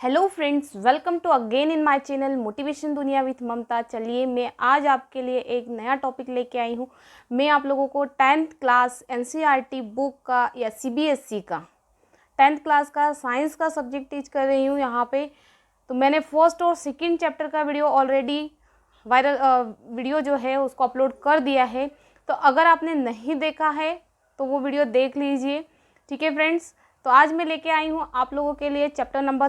Hello friends, welcome to again in my channel motivation दुनिया with Mamta. चलिए मैं आज आपके लिए एक नया टॉपिक लेके आई हूँ। मैं आप लोगों को 10th क्लास एनसीईआरटी बुक का या सीबीएसई का 10th क्लास का साइंस का सब्जेक्ट टीच कर रही हूँ यहाँ पे। तो मैंने फर्स्ट और सेकंड चैप्टर का वीडियो ऑलरेडी वायरल वीडियो जो है उसको अपलोड कर दिया है। तो अगर आपने नहीं देखा है तो वो वीडियो देख लीजिए। ठीक है फ्रेंड्स, तो आज मैं लेके आई हूँ आप लोगों के लिए चैप्टर नंबर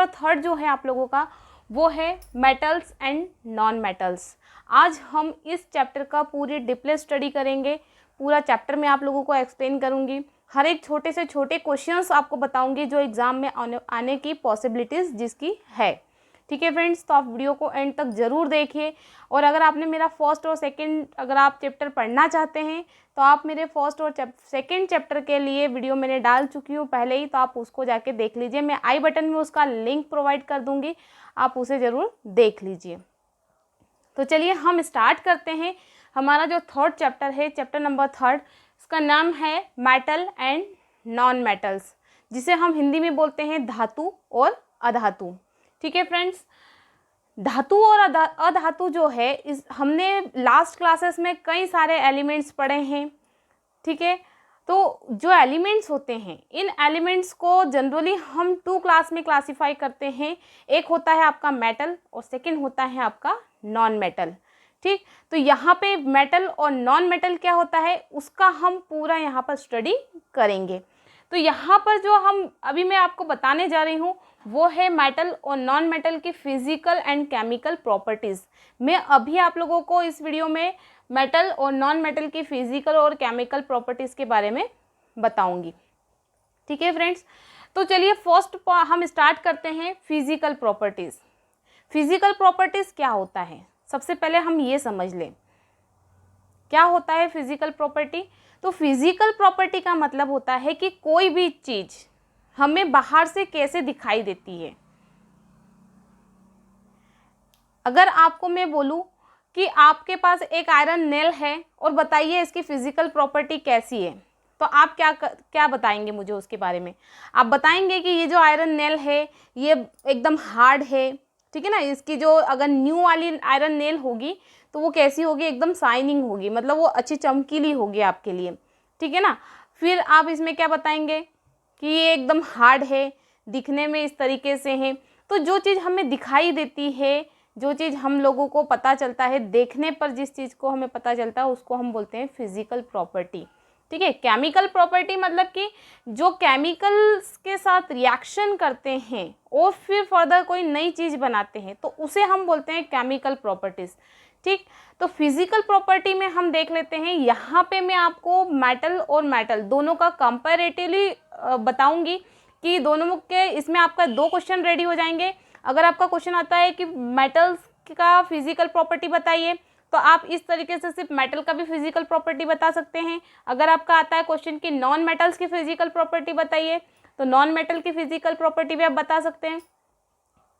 थर्ड जो है आप लोगों का वो है मेटल्स एंड नॉन मेटल्स। आज हम इस चैप्टर का पूरी डीपली स्टडी करेंगे। पूरा चैप्टर मैं आप लोगों को एक्सप्लेन करूँगी। हर एक छोटे से छोटे क्वेश्चंस आपको बताऊँगी जो एग्ज़ाम में आने की पॉसिबिलिटीज़ जिसकी है। ठीक है फ्रेंड्स, तो आप वीडियो को एंड तक ज़रूर देखिए। और अगर आपने मेरा फर्स्ट और सेकंड अगर आप चैप्टर पढ़ना चाहते हैं तो आप मेरे फर्स्ट और सेकंड चैप्टर के लिए वीडियो मैंने डाल चुकी हूँ पहले ही, तो आप उसको जाके देख लीजिए। मैं आई बटन में उसका लिंक प्रोवाइड कर दूँगी, आप उसे ज़रूर देख लीजिए। तो चलिए हम स्टार्ट करते हैं। हमारा जो थर्ड चैप्टर है, चैप्टर नंबर थर्ड, इसका नाम है मेटल एंड नॉन मेटल्स, जिसे हम हिंदी में बोलते हैं धातु और अधातु। ठीक है फ्रेंड्स, धातु और अधातु जो है इस हमने लास्ट क्लासेस में कई सारे एलिमेंट्स पढ़े हैं। ठीक है, तो जो एलिमेंट्स होते हैं इन एलिमेंट्स को जनरली हम 2 क्लास में क्लासिफाई करते हैं। एक होता है आपका मेटल और सेकंड होता है आपका नॉन मेटल। ठीक, तो यहाँ पे मेटल और नॉन मेटल क्या होता है उसका हम पूरा यहाँ पर स्टडी करेंगे। तो यहाँ पर जो हम अभी मैं आपको बताने जा रही हूँ वो है मेटल और नॉन मेटल की फिजिकल एंड केमिकल प्रॉपर्टीज़। मैं अभी आप लोगों को इस वीडियो में मेटल और नॉन मेटल की फिजिकल और केमिकल प्रॉपर्टीज़ के बारे में बताऊंगी। ठीक है फ्रेंड्स, तो चलिए फर्स्ट हम स्टार्ट करते हैं फिजिकल प्रॉपर्टीज़। फिजिकल प्रॉपर्टीज़ क्या होता है, सबसे पहले हम ये समझ लें क्या होता है फिजिकल प्रॉपर्टी। तो फिजिकल प्रॉपर्टी का मतलब होता है कि कोई भी चीज़ हमें बाहर से कैसे दिखाई देती है। अगर आपको मैं बोलूं कि आपके पास एक आयरन नेल है और बताइए इसकी फिजिकल प्रॉपर्टी कैसी है, तो आप क्या बताएंगे मुझे उसके बारे में। आप बताएंगे कि ये जो आयरन नेल है ये एकदम हार्ड है। ठीक है ना, इसकी जो अगर न्यू वाली आयरन नेल होगी तो वो कैसी होगी, एकदम शाइनिंग होगी, मतलब वो अच्छी चमकीली होगी आपके लिए। ठीक है ना, फिर आप इसमें क्या बताएंगे कि ये एकदम हार्ड है, दिखने में इस तरीके से है। तो जो चीज़ हमें दिखाई देती है, जो चीज़ हम लोगों को पता चलता है, देखने पर जिस चीज़ को हमें पता चलता है उसको हम बोलते हैं फिजिकल प्रॉपर्टी। ठीक है, केमिकल प्रॉपर्टी मतलब कि जो केमिकल्स के साथ रिएक्शन करते हैं और फिर फर्दर कोई नई चीज़ बनाते हैं तो उसे हम बोलते हैं केमिकल प्रॉपर्टीज़। ठीक, तो फिजिकल प्रॉपर्टी में हम देख लेते हैं। यहाँ पे मैं आपको मेटल और मेटल दोनों का कंपैरेटिवली बताऊंगी कि दोनों के इसमें आपका 2 क्वेश्चन रेडी हो जाएंगे। अगर आपका क्वेश्चन आता है कि मेटल्स का फिजिकल प्रॉपर्टी बताइए तो आप इस तरीके से सिर्फ मेटल का भी फिजिकल प्रॉपर्टी बता सकते हैं। अगर आपका आता है क्वेश्चन कि नॉन मेटल्स की फिजिकल प्रॉपर्टी बताइए तो नॉन मेटल की फिजिकल प्रॉपर्टी भी आप बता सकते हैं।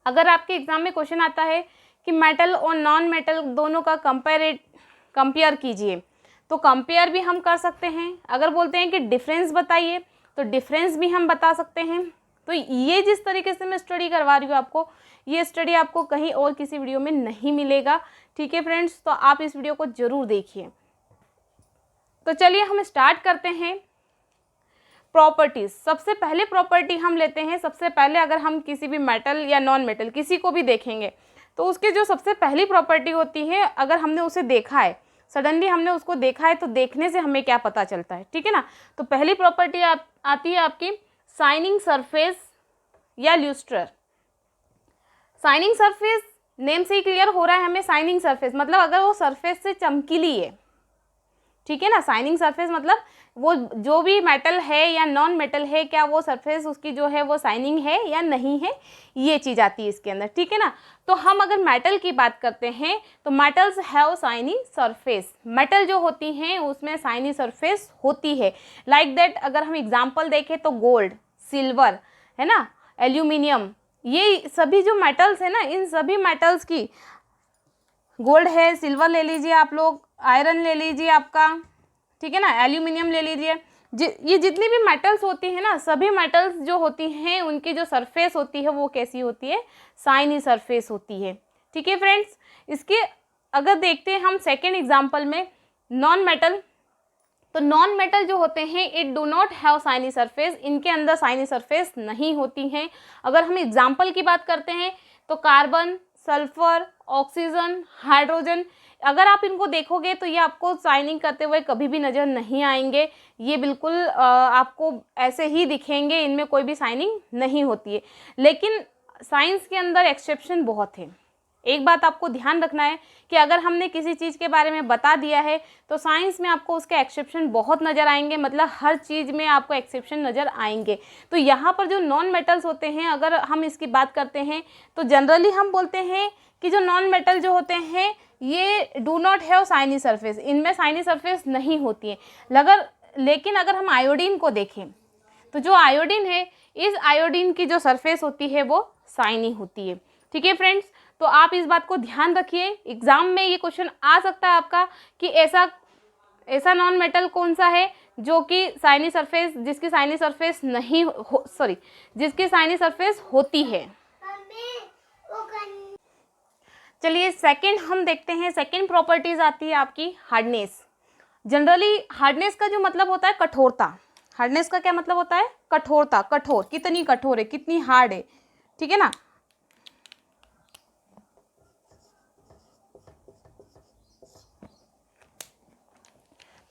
अगर आपके एग्जाम में क्वेश्चन आता है कि मेटल और नॉन मेटल दोनों का कंपेयर कीजिए तो कंपेयर भी हम कर सकते हैं। अगर बोलते हैं कि डिफरेंस बताइए तो डिफरेंस भी हम बता सकते हैं। तो ये जिस तरीके से मैं स्टडी करवा रही हूँ आपको, ये स्टडी आपको कहीं और किसी वीडियो में नहीं मिलेगा। ठीक है फ्रेंड्स, तो आप इस वीडियो को ज़रूर देखिए। तो चलिए हम स्टार्ट करते हैं प्रॉपर्टीज़। सबसे पहले प्रॉपर्टी हम लेते हैं। सबसे पहले अगर हम किसी भी मेटल या नॉन मेटल किसी को भी देखेंगे तो उसके जो सबसे पहली प्रॉपर्टी होती है, अगर हमने उसे देखा है, सडनली हमने उसको देखा है तो देखने से हमें क्या पता चलता है। ठीक है ना, तो पहली प्रॉपर्टी आती है आपकी शाइनिंग सरफेस या ल्यूस्टर। शाइनिंग सरफेस नेम से ही क्लियर हो रहा है हमें। शाइनिंग सरफेस मतलब अगर वो सरफेस से चमकीली है। ठीक है ना, शाइनिंग सरफेस मतलब वो जो भी मेटल है या नॉन मेटल है, क्या वो सरफेस उसकी जो है वो शाइनिंग है या नहीं है, ये चीज़ आती है इसके अंदर। ठीक है ना, तो हम अगर मेटल की बात करते हैं तो metals have shining surface. Metal जो होती हैं उसमें शाइनिंग सरफेस होती है। लाइक दैट अगर हम एग्जाम्पल देखें तो गोल्ड, सिल्वर है ना, एल्यूमिनियम, ये सभी जो मेटल्स है ना, इन सभी मेटल्स की, गोल्ड है, सिल्वर ले लीजिए आप लोग, आयरन ले लीजिए आपका, ठीक है ना, एल्यूमिनियम ले लीजिए, ये जितनी भी मेटल्स होती हैं ना, सभी मेटल्स जो होती हैं उनकी जो सरफेस होती है वो कैसी होती है, शाइनी सरफेस होती है। ठीक है फ्रेंड्स, इसके अगर देखते हैं हम सेकेंड एग्जाम्पल में नॉन मेटल, तो नॉन मेटल जो होते हैं it do not have shiny surface, इनके अंदर शाइनी सरफेस नहीं होती हैं। अगर हम एग्जाम्पल की बात करते हैं तो कार्बन, सल्फर, ऑक्सीजन, हाइड्रोजन, अगर आप इनको देखोगे तो ये आपको शाइनिंग करते हुए कभी भी नज़र नहीं आएंगे, ये बिल्कुल आपको ऐसे ही दिखेंगे, इनमें कोई भी शाइनिंग नहीं होती है। लेकिन साइंस के अंदर एक्सेप्शन बहुत है। एक बात आपको ध्यान रखना है कि अगर हमने किसी चीज़ के बारे में बता दिया है तो साइंस में आपको उसके एक्सेप्शन बहुत नज़र आएंगे, मतलब हर चीज़ में आपको एक्सेप्शन नज़र आएंगे। तो यहाँ पर जो नॉन मेटल्स होते हैं, अगर हम इसकी बात करते हैं तो जनरली हम बोलते हैं कि जो नॉन मेटल जो होते हैं ये do not have shiny surface, इनमें शाइनी सरफेस नहीं होती है। लेकिन अगर हम आयोडीन को देखें तो जो आयोडीन है, इस आयोडीन की जो सरफेस होती है वो शाइनी होती है। ठीक है फ्रेंड्स, तो आप इस बात को ध्यान रखिए, एग्जाम में ये क्वेश्चन आ सकता है आपका कि ऐसा नॉन मेटल कौन सा है जो कि शाइनी सरफेस, जिसकी शाइनी सरफेस नहीं हो, सॉरी, जिसकी शाइनी सरफेस होती है। चलिए सेकंड हम देखते हैं, सेकंड प्रॉपर्टीज आती है आपकी हार्डनेस। जनरली हार्डनेस का जो मतलब होता है कठोरता, हार्डनेस का क्या मतलब होता है, कठोरता, कठोर, कितनी कठोर है, कितनी हार्ड है, ठीक है ना।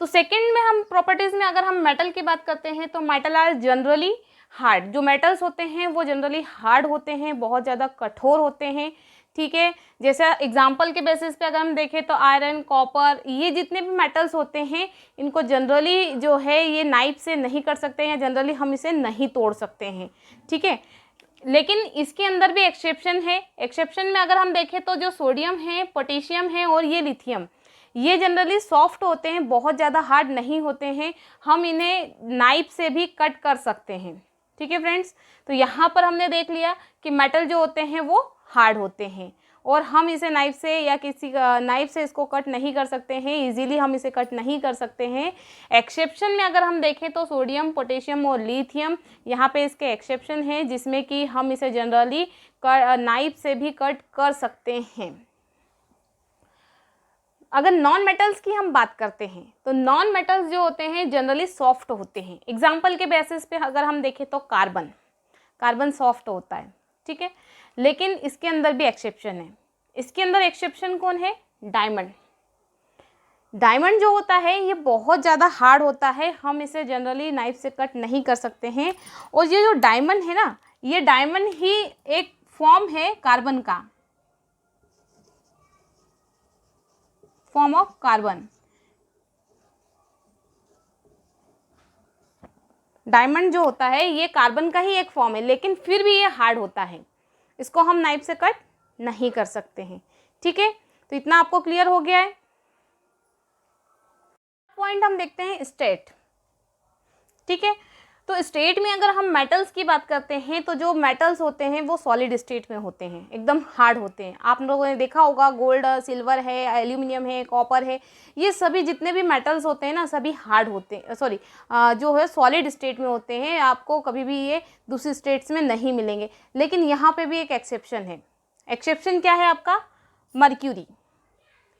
तो सेकंड में हम प्रॉपर्टीज में अगर हम मेटल की बात करते हैं तो मेटल आर जनरली हार्ड, जो मेटल्स होते हैं वो जनरली हार्ड होते हैं, बहुत ज़्यादा कठोर होते हैं। ठीक है, जैसे एग्जांपल के बेसिस पे अगर हम देखें तो आयरन, कॉपर, ये जितने भी मेटल्स होते हैं इनको जनरली जो है ये नाइफ से नहीं कर सकते हैं, जनरली हम इसे नहीं तोड़ सकते हैं। ठीक है, लेकिन इसके अंदर भी एक्सेप्शन है। एक्सेप्शन में अगर हम देखें तो जो सोडियम है, पोटेशियम है और ये लिथियम, ये जनरली सॉफ्ट होते हैं, बहुत ज़्यादा हार्ड नहीं होते हैं, हम इन्हें नाइफ से भी कट कर सकते हैं। ठीक है फ्रेंड्स, तो यहाँ पर हमने देख लिया कि मेटल जो होते हैं वो हार्ड होते हैं और हम इसे नाइफ से या किसी नाइफ से इसको कट नहीं कर सकते हैं, इजीली हम इसे कट नहीं कर सकते हैं। एक्सेप्शन में अगर हम देखें तो सोडियम, पोटेशियम और लिथियम, यहाँ पे इसके एक्सेप्शन हैं जिसमें कि हम इसे जनरली नाइफ से भी कट कर सकते हैं। अगर नॉन मेटल्स की हम बात करते हैं तो नॉन मेटल्स जो होते हैं जनरली सॉफ्ट होते हैं। एग्जाम्पल के बेसिस पे अगर हम देखें तो कार्बन सॉफ्ट होता है, ठीक है, लेकिन इसके अंदर भी एक्सेप्शन है। इसके अंदर एक्सेप्शन कौन है, डायमंड जो होता है ये बहुत ज़्यादा हार्ड होता है, हम इसे जनरली नाइफ से कट नहीं कर सकते हैं। और ये जो डायमंड है ना, ये डायमंड ही एक फॉर्म है कार्बन का, फॉर्म ऑफ कार्बन। डायमंड जो होता है ये कार्बन का ही एक फॉर्म है, लेकिन फिर भी ये हार्ड होता है, इसको हम नाइफ से कट नहीं कर सकते हैं। ठीक है, तो इतना आपको क्लियर हो गया है। पॉइंट हम देखते हैं स्टेट। ठीक है, तो स्टेट में अगर हम मेटल्स की बात करते हैं तो जो मेटल्स होते हैं वो सॉलिड स्टेट में होते हैं, एकदम हार्ड होते हैं। आप लोगों ने देखा होगा गोल्ड, सिल्वर है, एल्यूमिनियम है, कॉपर है, ये सभी जितने भी मेटल्स होते हैं ना सभी हार्ड होते हैं, सॉरी जो है सॉलिड स्टेट में होते हैं, आपको कभी भी ये दूसरी स्टेट्स में नहीं मिलेंगे। लेकिन यहाँ पे भी एक एक्सेप्शन है। एक्सेप्शन क्या है आपका, मर्क्यूरी।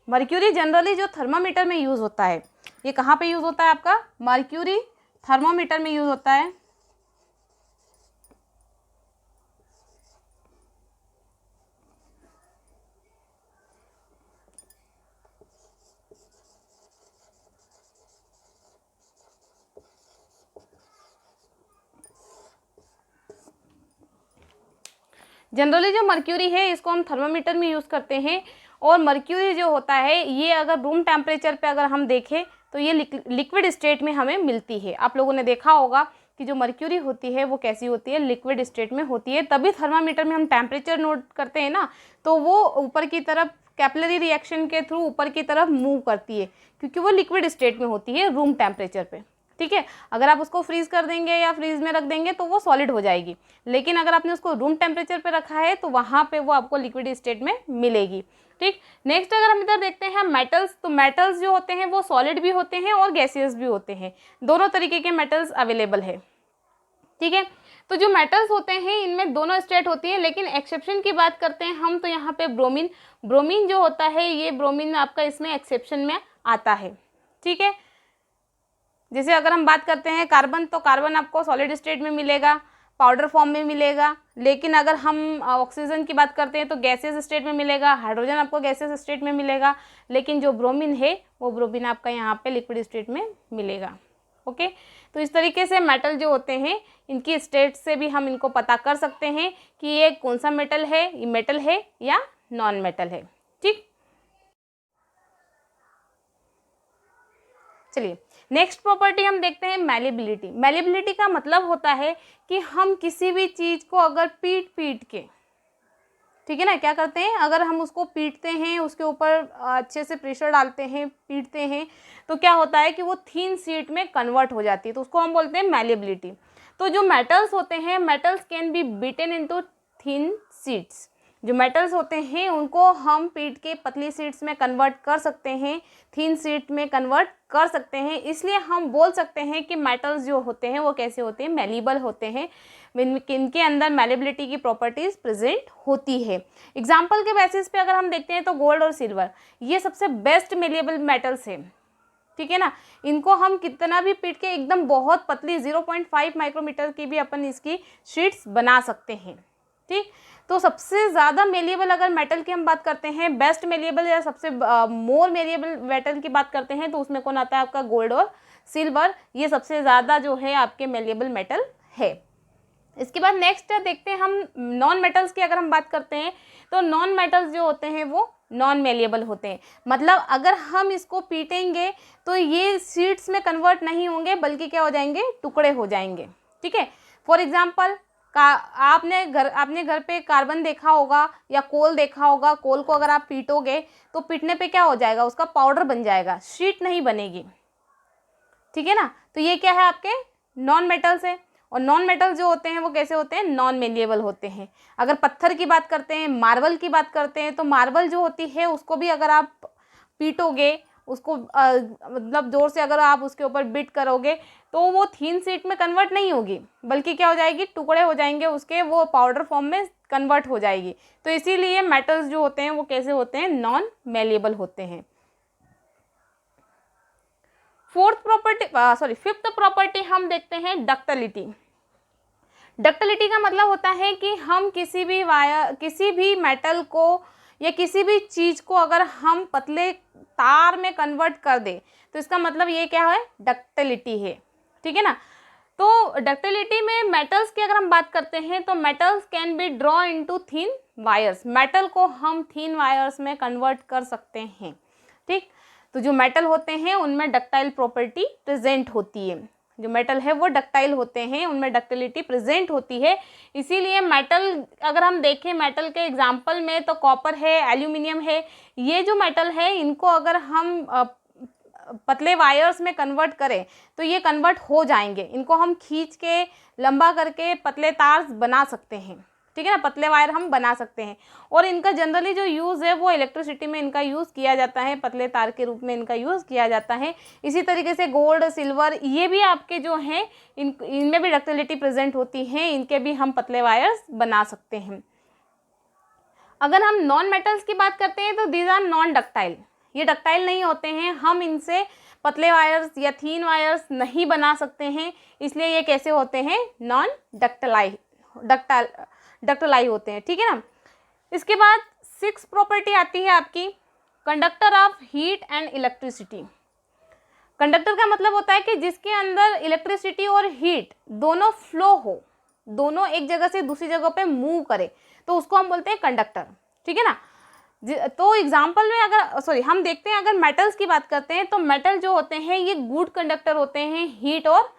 मर्क्यूरी जनरली जो थर्मामीटर में यूज़ होता है, ये कहाँ पे यूज़ होता है आपका, मर्क्यूरी थर्मोमीटर में यूज़ होता है। जनरली जो मर्क्यूरी है इसको हम थर्मोमीटर में यूज़ करते हैं, और मर्क्यूरी जो होता है ये अगर रूम टेम्परेचर पे अगर हम देखें तो ये लिक्विड स्टेट में हमें मिलती है। आप लोगों ने देखा होगा कि जो मर्क्यूरी होती है वो कैसी होती है, लिक्विड स्टेट में होती है, तभी थर्मामीटर में हम टेम्परेचर नोट करते हैं ना, तो वो ऊपर की तरफ कैपिलरी रिएक्शन के थ्रू ऊपर की तरफ मूव करती है, क्योंकि वो लिक्विड स्टेट में होती है रूम टेम्परेचर पे। ठीक है। अगर आप उसको फ्रीज कर देंगे या फ्रीज में रख देंगे तो वो सॉलिड हो जाएगी, लेकिन अगर आपने उसको रूम टेम्परेचर पे रखा है तो वहाँ पे वो आपको लिक्विड स्टेट में मिलेगी। ठीक, नेक्स्ट अगर हम इधर देखते हैं मेटल्स, तो मेटल्स जो होते हैं वो सॉलिड भी होते हैं और गैसियस भी होते हैं, दोनों तरीके के मेटल्स अवेलेबल है। ठीक है, तो जो मेटल्स होते हैं इनमें दोनों स्टेट होती है, लेकिन एक्सेप्शन की बात करते हैं हम तो यहाँ पे ब्रोमीन जो होता है, ये ब्रोमीन आपका इसमें एक्सेप्शन में आता है। ठीक है, जैसे अगर हम बात करते हैं कार्बन, तो कार्बन आपको सॉलिड स्टेट में मिलेगा, पाउडर फॉर्म में मिलेगा, लेकिन अगर हम ऑक्सीजन की बात करते हैं तो गैसियस स्टेट में मिलेगा, हाइड्रोजन आपको गैसियस स्टेट में मिलेगा, लेकिन जो ब्रोमीन है वो ब्रोमीन आपका यहाँ पे लिक्विड स्टेट में मिलेगा। ओके, तो इस तरीके से मेटल जो होते हैं इनकी स्टेट से भी हम इनको पता कर सकते हैं कि ये कौन सा मेटल है, ये मेटल है या नॉन मेटल है। ठीक, चलिए नेक्स्ट प्रॉपर्टी हम देखते हैं मैलिबिलिटी। मैलिबिलिटी का मतलब होता है कि हम किसी भी चीज़ को अगर पीट के, ठीक है ना, क्या करते हैं, अगर हम उसको पीटते हैं, उसके ऊपर अच्छे से प्रेशर डालते हैं, पीटते हैं, तो क्या होता है कि वो थिन शीट में कन्वर्ट हो जाती है, तो उसको हम बोलते हैं मैलिबिलिटी। तो जो मेटल्स होते हैं, metals can be beaten into thin sheets. जो मेटल्स होते हैं उनको हम पीट के पतली शीट्स में कन्वर्ट कर सकते हैं, थिन शीट में कन्वर्ट कर सकते हैं, इसलिए हम बोल सकते हैं कि मेटल्स जो होते हैं वो कैसे होते हैं, मैलिबल होते हैं, इनके अंदर मैलिबिलिटी की प्रॉपर्टीज प्रेजेंट होती है। एग्जाम्पल के बेसिस पे अगर हम देखते हैं तो गोल्ड और सिल्वर ये सबसे बेस्ट मैलिबल मेटल्स है। ठीक है ना, इनको हम कितना भी पीट के एकदम बहुत पतली 0.5 माइक्रोमीटर की भी अपन इसकी शीट्स बना सकते हैं। ठीक, तो सबसे ज़्यादा मेलिएबल अगर मेटल की हम बात करते हैं, बेस्ट मेलिएबल या सबसे मोर मेलिएबल मेटल की बात करते हैं, तो उसमें कौन आता है, आपका गोल्ड और सिल्वर, ये सबसे ज़्यादा जो है आपके मेलिएबल मेटल है। इसके बाद नेक्स्ट देखते हैं हम नॉन मेटल्स की। अगर हम बात करते हैं तो नॉन मेटल्स जो होते हैं वो नॉन मेलिएबल होते हैं, मतलब अगर हम इसको पीटेंगे तो ये शीट्स में कन्वर्ट नहीं होंगे, बल्कि क्या हो जाएंगे, टुकड़े हो जाएंगे। ठीक है, फॉर एग्जाम्पल आपने घर पे कार्बन देखा होगा या कोल देखा होगा, कोल को अगर आप पीटोगे तो पीटने पे क्या हो जाएगा, उसका पाउडर बन जाएगा, शीट नहीं बनेगी। ठीक है ना, तो ये क्या है, आपके नॉन मेटल्स है। और नॉन मेटल जो होते हैं वो कैसे होते हैं, नॉन मेलिएबल होते हैं। अगर पत्थर की बात करते हैं, मार्बल की बात करते हैं, तो मार्बल जो होती है उसको भी अगर आप पीटोगे, उसको मतलब जोर से अगर आप उसके ऊपर बीट करोगे तो वो थीन शीट में कन्वर्ट नहीं होगी, बल्कि क्या हो जाएगी, टुकड़े हो जाएंगे उसके, वो पाउडर फॉर्म में कन्वर्ट हो जाएगी। तो इसीलिए मेटल्स जो होते हैं वो कैसे होते हैं, नॉन मेलिएबल होते हैं। फिफ्थ प्रॉपर्टी हम देखते हैं डक्टिलिटी। डक्टिलिटी का मतलब होता है कि हम किसी भी मेटल को या किसी भी चीज़ को अगर हम पतले तार में कन्वर्ट कर दे तो इसका मतलब ये क्या है, डक्टिलिटी है। ठीक है ना, तो डक्टिलिटी में मेटल्स की अगर हम बात करते हैं तो metals can be draw into thin wires. Metal को हम थिन वायर्स में कन्वर्ट कर सकते हैं। ठीक, तो जो मेटल होते हैं उनमें डक्टाइल प्रॉपर्टी प्रेजेंट होती है, जो मेटल है वो डक्टाइल होते हैं, उनमें डक्टिलिटी प्रेजेंट होती है। इसीलिए मेटल अगर हम देखें, मेटल के एग्जांपल में तो कॉपर है, एल्यूमिनियम है, ये जो मेटल है इनको अगर हम पतले वायर्स में कन्वर्ट करें तो ये कन्वर्ट हो जाएंगे, इनको हम खींच के लंबा करके पतले तार बना सकते हैं। ठीक है ना, पतले वायर हम बना सकते हैं। और इनका जनरली जो यूज़ है वो इलेक्ट्रिसिटी में इनका यूज़ किया जाता है, पतले तार के रूप में इनका यूज़ किया जाता है। इसी तरीके से गोल्ड, सिल्वर, ये भी आपके जो हैं इनमें भी डक्टिलिटी प्रेजेंट होती है, इनके भी हम पतले वायर्स बना सकते हैं। अगर हम नॉन मेटल्स की बात करते हैं तो दीज आर नॉन डक्टाइल, ये डक्टाइल नहीं होते हैं, हम इनसे पतले वायर्स या थीन वायर्स नहीं बना सकते हैं, इसलिए ये कैसे होते हैं, नॉन डक्टाइल होते हैं। ठीक है ना, इसके बाद 6 प्रॉपर्टी आती है आपकी conductor of heat and electricity. Conductor का मतलब होता है कि जिसके अंदर इलेक्ट्रिसिटी और हीट दोनों फ्लो हो, दोनों एक जगह से दूसरी जगह पे मूव करे, तो उसको हम बोलते हैं कंडक्टर। ठीक है ना, तो एग्जाम्पल में हम देखते हैं, अगर मेटल्स की बात करते हैं तो मेटल जो होते हैं ये गुड कंडक्टर होते हैं हीट और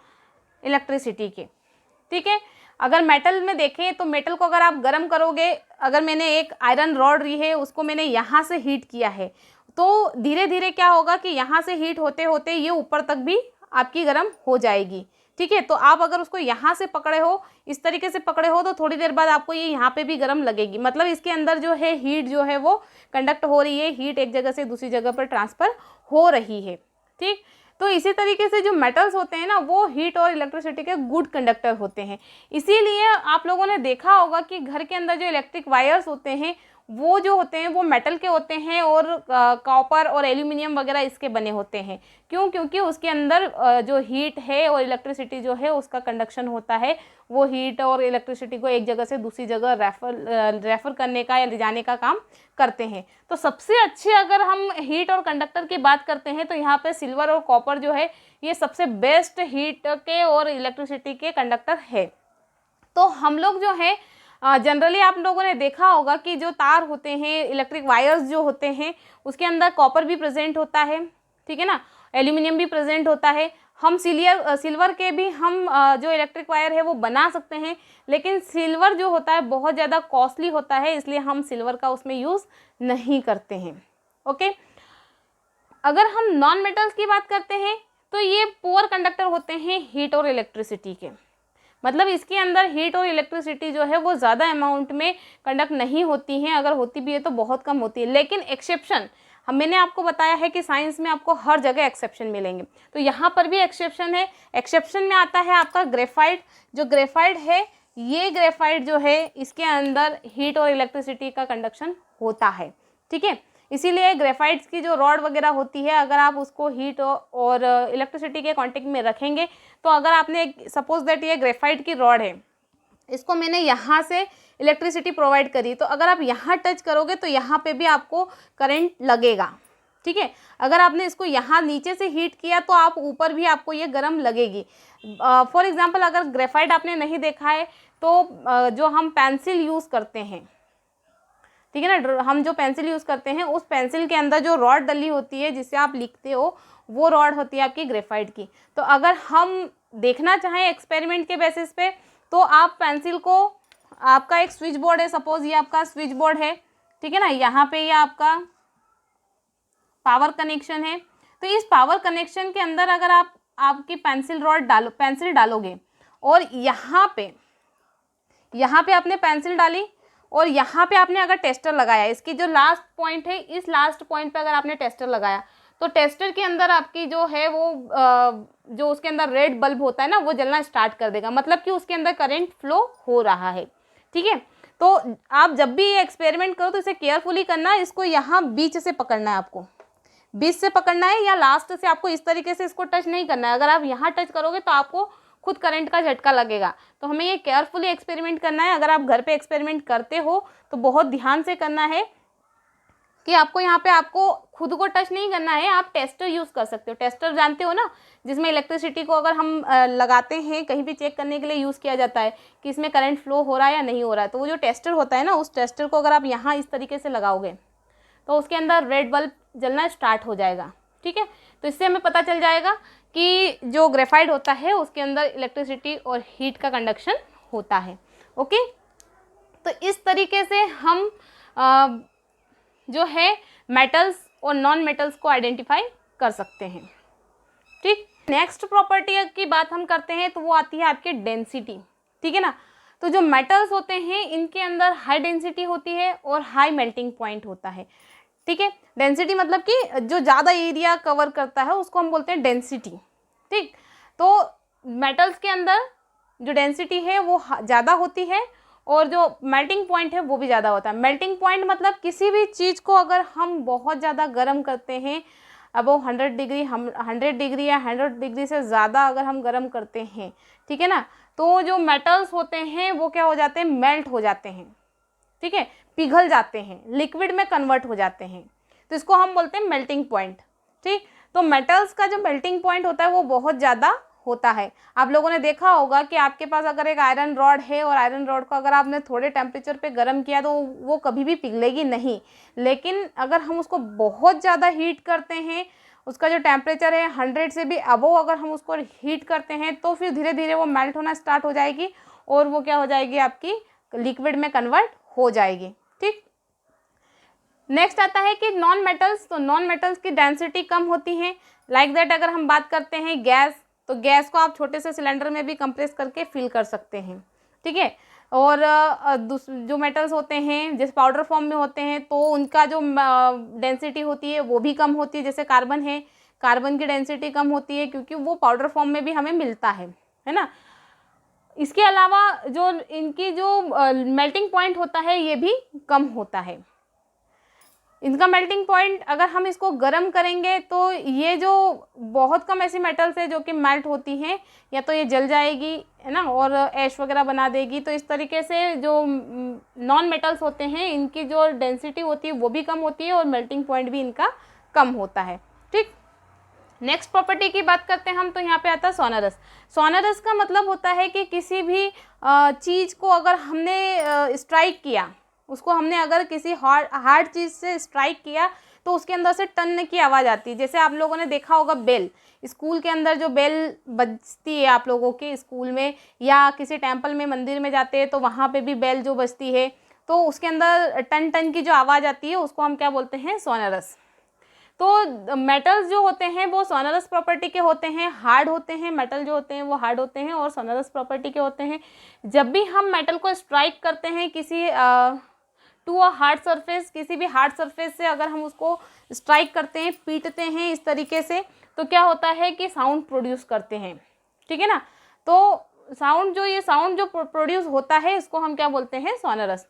इलेक्ट्रिसिटी के। ठीक है, अगर मेटल में देखें तो मेटल को अगर आप गर्म करोगे, अगर मैंने एक आयरन रॉड ली है उसको मैंने यहाँ से हीट किया है, तो धीरे धीरे क्या होगा कि यहाँ से हीट होते होते ये ऊपर तक भी आपकी गर्म हो जाएगी। ठीक है, तो आप अगर उसको यहाँ से पकड़े हो, इस तरीके से पकड़े हो, तो थोड़ी देर बाद आपको ये यहाँ पे भी गर्म लगेगी। मतलब इसके अंदर जो है हीट जो है वो कंडक्ट हो रही है, हीट एक जगह से दूसरी जगह पर ट्रांसफ़र हो रही है। ठीक, तो इसी तरीके से जो मेटल्स होते हैं ना, वो हीट और इलेक्ट्रिसिटी के गुड कंडक्टर होते हैं। इसीलिए आप लोगों ने देखा होगा कि घर के अंदर जो इलेक्ट्रिक वायर्स होते हैं वो जो होते हैं वो मेटल के होते हैं और कॉपर और एल्यूमिनियम वगैरह इसके बने होते हैं। क्यों? क्योंकि उसके अंदर जो हीट है और इलेक्ट्रिसिटी जो है उसका कंडक्शन होता है, वो हीट और इलेक्ट्रिसिटी को एक जगह से दूसरी जगह रेफर करने का या ले जाने का काम करते हैं। तो सबसे अच्छे अगर हम हीट और कंडक्टर की बात करते हैं तो यहाँ पे सिल्वर और कॉपर जो है ये सबसे बेस्ट हीट के और इलेक्ट्रिसिटी के कंडक्टर है। तो हम लोग जो है जनरली आप लोगों ने देखा होगा कि जो तार होते हैं, इलेक्ट्रिक वायर्स जो होते हैं, उसके अंदर कॉपर भी प्रेजेंट होता है, ठीक है ना, एल्यूमिनियम भी प्रेजेंट होता है। हम सिल्वर के भी हम जो इलेक्ट्रिक वायर है वो बना सकते हैं, लेकिन सिल्वर जो होता है बहुत ज़्यादा कॉस्टली होता है, इसलिए हम सिल्वर का उसमें यूज़ नहीं करते हैं। ओके, अगर हम नॉन मेटल्स की बात करते हैं तो ये पुअर कंडक्टर होते हैं हीट और इलेक्ट्रिसिटी के। मतलब इसके अंदर हीट और इलेक्ट्रिसिटी जो है वो ज़्यादा अमाउंट में कंडक्ट नहीं होती हैं, अगर होती भी है तो बहुत कम होती है। लेकिन एक्सेप्शन, मैंने आपको बताया है कि साइंस में आपको हर जगह एक्सेप्शन मिलेंगे, तो यहाँ पर भी एक्सेप्शन है। एक्सेप्शन में आता है आपका ग्रेफाइट। जो ग्रेफाइट है, ये ग्रेफाइट जो है इसके अंदर हीट और इलेक्ट्रिसिटी का कंडक्शन होता है। ठीक है, इसीलिए ग्रेफाइट्स की जो रॉड वगैरह होती है, अगर आप उसको हीट और इलेक्ट्रिसिटी के कांटेक्ट में रखेंगे, तो अगर आपने सपोज दैट ये ग्रेफाइट की रॉड है, इसको मैंने यहाँ से इलेक्ट्रिसिटी प्रोवाइड करी, तो अगर आप यहाँ टच करोगे तो यहाँ पे भी आपको करंट लगेगा। ठीक है, अगर आपने इसको यहाँ नीचे से हीट किया तो आप ऊपर भी आपको ये गर्म लगेगी। फॉर एग्जांपल, अगर ग्रेफाइट आपने नहीं देखा है तो जो हम पेंसिल यूज़ करते हैं, ठीक है ना, हम जो पेंसिल यूज़ करते हैं उस पेंसिल के अंदर जो रॉड डली होती है जिससे आप लिखते हो, वो रॉड होती है आपकी ग्रेफाइट की। तो अगर हम देखना चाहें एक्सपेरिमेंट के बेसिस पे, तो आप पेंसिल को, आपका एक स्विच बोर्ड है, सपोज ये आपका स्विच बोर्ड है, ठीक है ना, यहाँ पे ये आपका पावर कनेक्शन है। तो इस पावर कनेक्शन के अंदर अगर आप आपकी पेंसिल डालोगे और यहाँ पे आपने पेंसिल डाली और यहाँ पे आपने अगर टेस्टर लगाया, इसकी जो लास्ट पॉइंट है, इस लास्ट पॉइंट पे अगर आपने टेस्टर लगाया, तो टेस्टर के अंदर आपकी जो है वो जो उसके अंदर रेड बल्ब होता है ना, वो जलना स्टार्ट कर देगा, मतलब कि उसके अंदर करंट फ्लो हो रहा है। ठीक है, तो आप जब भी ये एक्सपेरिमेंट करो तो इसे केयरफुली करना है। इसको यहाँ बीच से पकड़ना है, आपको बीच से पकड़ना है, या लास्ट से आपको इस तरीके से इसको टच नहीं करना है। अगर आप यहाँ टच करोगे तो आपको खुद करंट का झटका लगेगा। तो हमें ये केयरफुली एक्सपेरिमेंट करना है। अगर आप घर पे एक्सपेरिमेंट करते हो तो बहुत ध्यान से करना है कि आपको यहाँ पे आपको खुद को टच नहीं करना है। आप टेस्टर यूज़ कर सकते हो। टेस्टर जानते हो ना, जिसमें इलेक्ट्रिसिटी को अगर हम लगाते हैं, कहीं भी चेक करने के लिए यूज़ किया जाता है कि इसमें करंट फ्लो हो रहा है या नहीं हो रहा है। तो वो जो टेस्टर होता है ना, उस टेस्टर को अगर आप यहाँ इस तरीके से लगाओगे तो उसके अंदर रेड बल्ब जलना स्टार्ट हो जाएगा। ठीक है, तो इससे हमें पता चल जाएगा कि जो ग्रेफाइट होता है उसके अंदर इलेक्ट्रिसिटी और हीट का कंडक्शन होता है। ओके, तो इस तरीके से हम जो है मेटल्स और नॉन मेटल्स को आइडेंटिफाई कर सकते हैं। ठीक, नेक्स्ट प्रॉपर्टी की बात हम करते हैं तो वो आती है आपकी डेंसिटी। ठीक है ना, तो जो मेटल्स होते हैं इनके अंदर हाई डेंसिटी होती है और हाई मेल्टिंग पॉइंट होता है। ठीक है, डेंसिटी मतलब कि जो ज़्यादा एरिया कवर करता है उसको हम बोलते हैं डेंसिटी। ठीक, तो मेटल्स के अंदर जो डेंसिटी है वो ज़्यादा होती है और जो मेल्टिंग पॉइंट है वो भी ज़्यादा होता है। मेल्टिंग पॉइंट मतलब किसी भी चीज़ को अगर हम बहुत ज़्यादा गर्म करते हैं, अब वो 100 डिग्री या 100 डिग्री से ज़्यादा अगर हम गर्म करते हैं, ठीक है ना, तो जो मेटल्स होते हैं वो क्या हो जाते हैं, मेल्ट हो जाते हैं। ठीक है, पिघल जाते हैं, लिक्विड में कन्वर्ट हो जाते हैं, तो इसको हम बोलते हैं मेल्टिंग पॉइंट। ठीक, तो मेटल्स का जो मेल्टिंग पॉइंट होता है वो बहुत ज़्यादा होता है। आप लोगों ने देखा होगा कि आपके पास अगर एक आयरन रॉड है और आयरन रॉड को अगर आपने थोड़े टेम्परेचर पे गर्म किया तो वो कभी भी पिघलेगी नहीं, लेकिन अगर हम उसको बहुत ज़्यादा हीट करते हैं, उसका जो टेम्परेचर है 100 से भी अबव अगर हम उसको हीट करते हैं, तो फिर धीरे धीरे वो मेल्ट होना स्टार्ट हो जाएगी और वो क्या हो जाएगी, आपकी लिक्विड में कन्वर्ट हो जाएगी। ठीक, नेक्स्ट आता है कि नॉन मेटल्स। तो नॉन मेटल्स की डेंसिटी कम होती है। लाइक दैट अगर हम बात करते हैं गैस, तो गैस को आप छोटे से सिलेंडर में भी कंप्रेस करके फिल कर सकते हैं, ठीक है। और जो मेटल्स होते हैं जैसे पाउडर फॉर्म में होते हैं तो उनका जो डेंसिटी होती है वो भी कम होती है। जैसे कार्बन है, कार्बन की डेंसिटी कम होती है क्योंकि वो पाउडर फॉर्म में भी हमें मिलता है ना। इसके अलावा जो इनकी जो मेल्टिंग पॉइंट होता है ये भी कम होता है। इनका मेल्टिंग पॉइंट अगर हम इसको गर्म करेंगे तो ये जो बहुत कम ऐसी मेटल्स है जो कि मेल्ट होती हैं, या तो ये जल जाएगी है ना और ऐश वगैरह बना देगी। तो इस तरीके से जो नॉन मेटल्स होते हैं इनकी जो डेंसिटी होती है वो भी कम होती है और मेल्टिंग पॉइंट भी इनका कम होता है, ठीक। नेक्स्ट प्रॉपर्टी की बात करते हैं हम, तो यहाँ पे आता है सोनरस। सोनरस का मतलब होता है कि किसी भी चीज़ को अगर हमने स्ट्राइक किया, उसको हमने अगर किसी हार्ड चीज़ से स्ट्राइक किया तो उसके अंदर से टन की आवाज़ आती है। जैसे आप लोगों ने देखा होगा बेल, स्कूल के अंदर जो बेल बजती है आप लोगों के स्कूल में, या किसी टेम्पल में मंदिर में जाते हैं तो वहाँ पे भी बेल जो बजती है तो उसके अंदर टन टन की जो आवाज़ आती है उसको हम क्या बोलते हैं, सोनरस। तो मेटल्स जो होते हैं वो सोनरस प्रॉपर्टी के होते हैं, हार्ड होते हैं। मेटल जो होते हैं वो हार्ड होते हैं और सोनरस प्रॉपर्टी के होते हैं। जब भी हम मेटल को स्ट्राइक करते हैं किसी टू अ हार्ड सरफेस, किसी भी हार्ड सरफेस से अगर हम उसको स्ट्राइक करते हैं, पीटते हैं इस तरीके से, तो क्या होता है कि साउंड प्रोड्यूस करते हैं, ठीक है ना। तो साउंड जो प्रोड्यूस होता है इसको हम क्या बोलते हैं, सोनरस।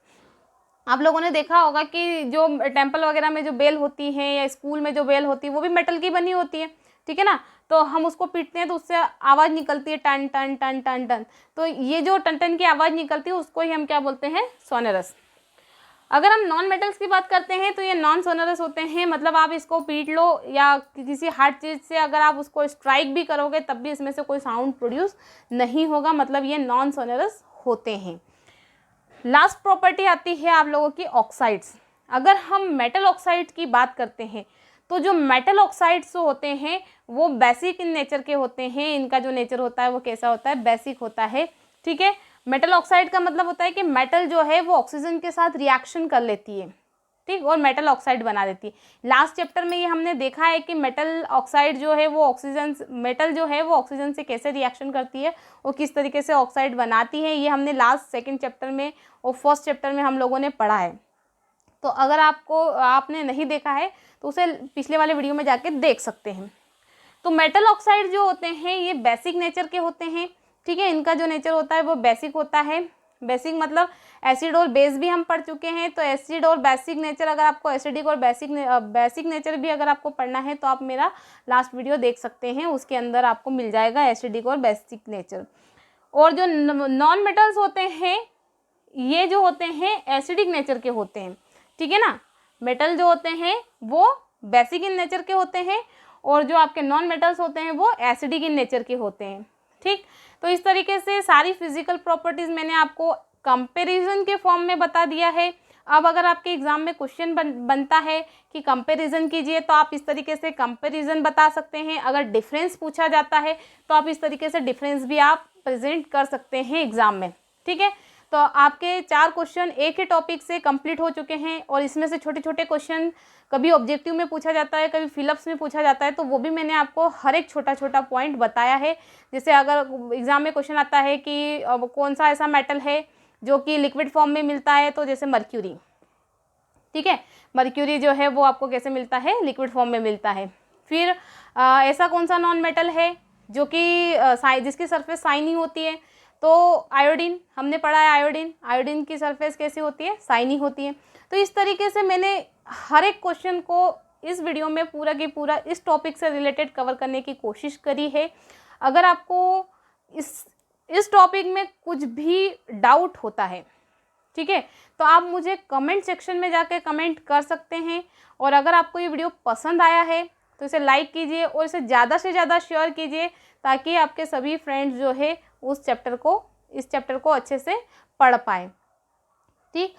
आप लोगों ने देखा होगा कि जो टेम्पल वगैरह में जो बेल होती है या स्कूल में जो बेल होती है वो भी मेटल की बनी होती है, ठीक है ना। तो हम उसको पीटते हैं तो उससे आवाज़ निकलती है टन टन टन टन टन। तो ये जो टन टन की आवाज़ निकलती है उसको ही हम क्या बोलते हैं, सोनरस। अगर हम नॉन मेटल्स की बात करते हैं तो ये नॉन सोनरस होते हैं। मतलब आप इसको पीट लो या किसी हार्ड चीज़ से अगर आप उसको स्ट्राइक भी करोगे तब भी इसमें से कोई साउंड प्रोड्यूस नहीं होगा, मतलब ये नॉन सोनरस होते हैं। लास्ट प्रॉपर्टी आती है आप लोगों की ऑक्साइड्स। अगर हम मेटल ऑक्साइड्स की बात करते हैं तो जो मेटल ऑक्साइड्स होते हैं वो बेसिक इन नेचर के होते हैं। इनका जो नेचर होता है वो कैसा होता है, बेसिक होता है, ठीक है। मेटल ऑक्साइड का मतलब होता है कि मेटल जो है वो ऑक्सीजन के साथ रिएक्शन कर लेती है, ठीक, और मेटल ऑक्साइड बना देती है। लास्ट चैप्टर में ये हमने देखा है कि मेटल ऑक्साइड जो है वो मेटल जो है वो ऑक्सीजन से कैसे रिएक्शन करती है और किस तरीके से ऑक्साइड बनाती है, ये हमने लास्ट सेकंड चैप्टर में और फर्स्ट चैप्टर में हम लोगों ने पढ़ा है। तो अगर आपने नहीं देखा है तो उसे पिछले वाले वीडियो में जाके देख सकते हैं। तो मेटल ऑक्साइड जो होते हैं ये बेसिक नेचर के होते हैं, ठीक है। इनका जो नेचर होता है वो बेसिक होता है। बेसिक मतलब एसिड और बेस भी हम पढ़ चुके हैं। तो एसिड और बेसिक नेचर, अगर आपको एसिडिक और बेसिक नेचर भी अगर आपको पढ़ना है तो आप मेरा लास्ट वीडियो देख सकते हैं, उसके अंदर आपको मिल जाएगा एसिडिक और बेसिक नेचर। और जो नॉन मेटल्स होते हैं ये जो होते हैं एसिडिक नेचर के होते हैं, ठीक है ना। मेटल जो होते हैं वो बेसिक इन नेचर के होते हैं और जो आपके नॉन मेटल्स होते हैं वो एसिडिक इन नेचर के होते हैं, ठीक। तो इस तरीके से सारी फिजिकल प्रॉपर्टीज़ मैंने आपको कंपैरिजन के फॉर्म में बता दिया है। अब अगर आपके एग्ज़ाम में क्वेश्चन बनता है कि कंपैरिजन कीजिए तो आप इस तरीके से कंपैरिजन बता सकते हैं। अगर डिफरेंस पूछा जाता है तो आप इस तरीके से डिफरेंस भी आप प्रेजेंट कर सकते हैं एग्ज़ाम में, ठीक है। तो आपके 4 क्वेश्चन एक ही टॉपिक से कंप्लीट हो चुके हैं और इसमें से छोटे छोटे क्वेश्चन कभी ऑब्जेक्टिव में पूछा जाता है, कभी फिलअप्स में पूछा जाता है, तो वो भी मैंने आपको हर एक छोटा छोटा पॉइंट बताया है। जैसे अगर एग्ज़ाम में क्वेश्चन आता है कि कौन सा ऐसा मेटल है जो कि लिक्विड फॉर्म में मिलता है, तो जैसे मर्क्यूरी, ठीक है, मर्क्यूरी जो है वो आपको कैसे मिलता है, लिक्विड फॉर्म में मिलता है। फिर ऐसा कौन सा नॉन मेटल है जो कि जिसकी सरफेस शाइनी होती है, तो आयोडीन, हमने पढ़ा है आयोडीन की सरफेस कैसी होती है, शाइनी होती है। तो इस तरीके से मैंने हर एक क्वेश्चन को इस वीडियो में पूरा की पूरा इस टॉपिक से रिलेटेड कवर करने की कोशिश करी है। अगर आपको इस टॉपिक में कुछ भी डाउट होता है, ठीक है, तो आप मुझे कमेंट सेक्शन में जाके कमेंट कर सकते हैं। और अगर आपको ये वीडियो पसंद आया है तो इसे लाइक कीजिए और इसे ज़्यादा से ज़्यादा शेयर कीजिए ताकि आपके सभी फ्रेंड्स जो है इस चैप्टर को अच्छे से पढ़ पाएँ, ठीक।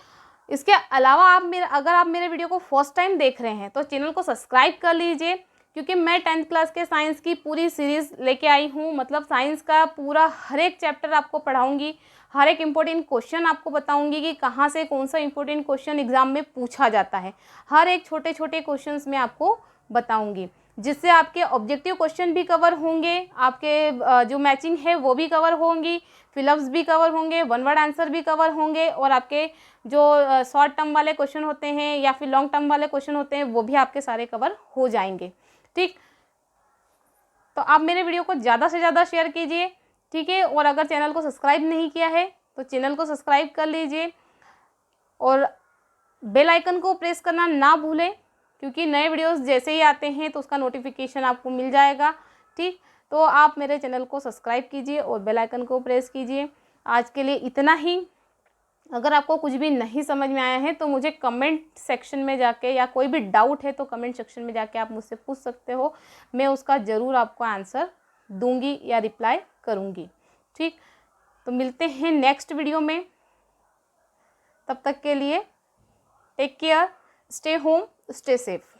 इसके अलावा अगर आप मेरे वीडियो को फर्स्ट टाइम देख रहे हैं तो चैनल को सब्सक्राइब कर लीजिए, क्योंकि मैं 10th क्लास के साइंस की पूरी सीरीज़ लेके आई हूँ। मतलब साइंस का पूरा हर एक चैप्टर आपको पढ़ाऊँगी, हर एक इम्पोर्टेंट क्वेश्चन आपको बताऊँगी कि कहाँ से कौन सा इम्पोर्टेंट क्वेश्चन एग्ज़ाम में पूछा जाता है। हर एक छोटे छोटे क्वेश्चंस मैं आपको बताऊँगी। जिससे आपके ऑब्जेक्टिव क्वेश्चन भी कवर होंगे, आपके जो मैचिंग है वो भी कवर होंगी, फिलअप्स भी कवर होंगे, वन वर्ड आंसर भी कवर होंगे, और आपके जो शॉर्ट टर्म वाले क्वेश्चन होते हैं या फिर लॉन्ग टर्म वाले क्वेश्चन होते हैं वो भी आपके सारे कवर हो जाएंगे। ठीक, तो आप मेरे वीडियो को ज़्यादा से ज़्यादा शेयर कीजिए, ठीक है। और अगर चैनल को सब्सक्राइब नहीं किया है तो चैनल को सब्सक्राइब कर लीजिए और बेल आइकन को प्रेस करना ना भूलें, क्योंकि नए वीडियोस जैसे ही आते हैं तो उसका नोटिफिकेशन आपको मिल जाएगा। ठीक, तो आप मेरे चैनल को सब्सक्राइब कीजिए और बेल आइकन को प्रेस कीजिए। आज के लिए इतना ही। अगर आपको कुछ भी नहीं समझ में आया है तो मुझे कमेंट सेक्शन में जाके, या कोई भी डाउट है तो कमेंट सेक्शन में जाके आप मुझसे पूछ सकते हो, मैं उसका ज़रूर आपको आंसर दूंगी या रिप्लाई करूंगी। ठीक, तो मिलते हैं नेक्स्ट वीडियो में। तब तक के लिए take care, stay home, stay safe.